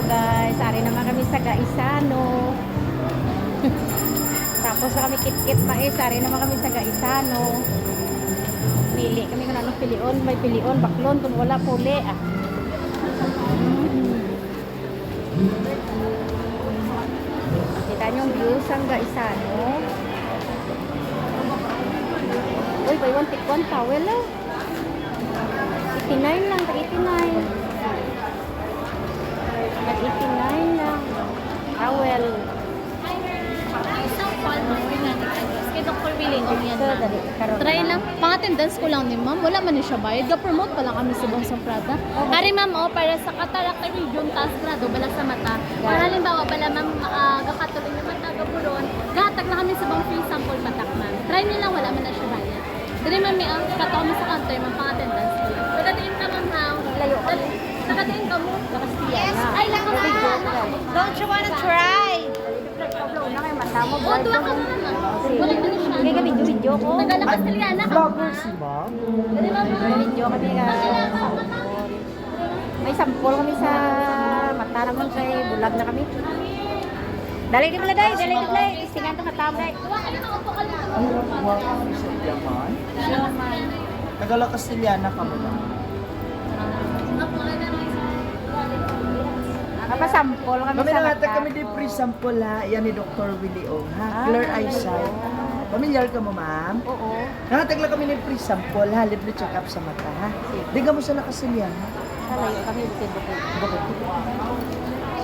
guys, ari naman kami sa Gaisano. Tapos na kami kit-kit mais, ari naman kami sa Gaisano. Pili kami kung anong pilion, may pilion, baklon, kung wala puli ah. Kita nyo yung view sa Gaisano. Uy, buy one take one towel ah. 89 lang, tag-89. Tag-89 lang. Towel. Kay Dr. Willing o yan So, ma'am. dali, karoon Try na. lang. Pang-attendance ko lang ni ma'am. Wala man ni siya bayad. Ga-promote pa lang kami sa Bong Prada. Ari ma'am, para sa Cataract Region Task Grado, bala sa mata. Kung halimbawa, bala ma'am, gakatuloy naman tagapuron, gahatag lang kami sa Bong free sample patak ma'am. Try nila, wala man na siya bayad. Dali ma'am, katawa mo sa counter ma'am, pang-attendance ko lang. Nagadain ka ma'am ha. Layo kami. Nagadain ka mo. Yes. Ay, lang ka Don't you wanna try? Na kayo matamo. O, tuwa ka ma'am. Wala man na siya. Kaya kami video ko. Nagala Castellana ka. Vlogger si ma'am. Dali ma'am. Video kami ka. May sampol kami sa mata naman kay bulag na kami. Dali di pala day, dali di pala. Istingan to matamo day. Tuwa ka lang, upo ka lang. Ang lakwang kami sa Yaman. Nagala Castellana ka mo ba? Napasampol kami Kami sa na mata. kami di free sample ha. Yan ni Dr. Willie Ong ha. Clear eyesight. Familiar ka mo ma'am? Oo. Nangatag lang kami ni free sample ha. Libre check up sa mata ha. Di ka mo sa Castellana. Kalayo kami bukid-bukid.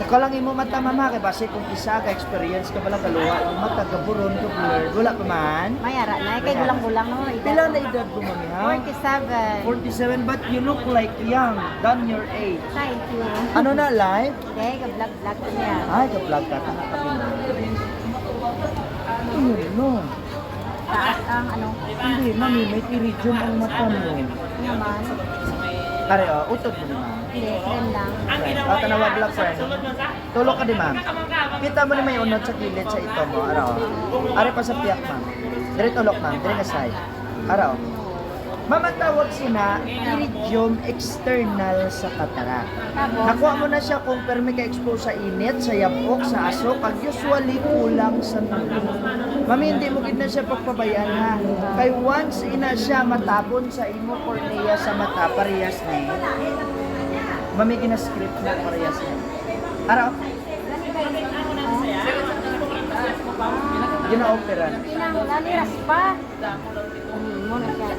Sa lang imo mata mama kay base kung isa ka experience ka pala kaluwa yung mata gaburon ka blur. Wala pa man. Mayara na kay gulang-gulang no. Pila na edad mo mami ha? 47. 47 but you look like young than your age. Thank you. Ano na live? Hindi, ka-vlog-vlog ko niya. Ay, ka-vlog ka na kami. Ano no? Taas ang ano. Hindi, mami, may iridium ang mata mo. Naman. Pare, utod mo naman. Hindi, friend lang. Tanawag lang, friend. Tulog ka di, ma'am. Kita mo ni may unod sa kilid sa ito mo. Araw. Ari pa sa piyak, ma'am. Dire tulog, ma'am. Dire na side. Araw. Ma'am, ang tawag sina, iridium external sa cataract. Tapos, Nakuha mo na siya kung permi ka expose sa init, sa yabok, sa aso, pag usually kulang sa tulo. Mami, hindi mo gid na siya pagpabayaan ha. Kay once ina siya matapon sa imo cornea sa mata, parehas na eh. Mami, gina-script na parehas na. Araw? Gina-operan. pinanglaliras pa. Muna siya.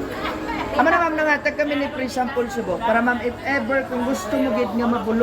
Ama na ma'am, nangatag kami ni pre-sample subo para ma'am, if ever kung gusto mo gid nga mabulo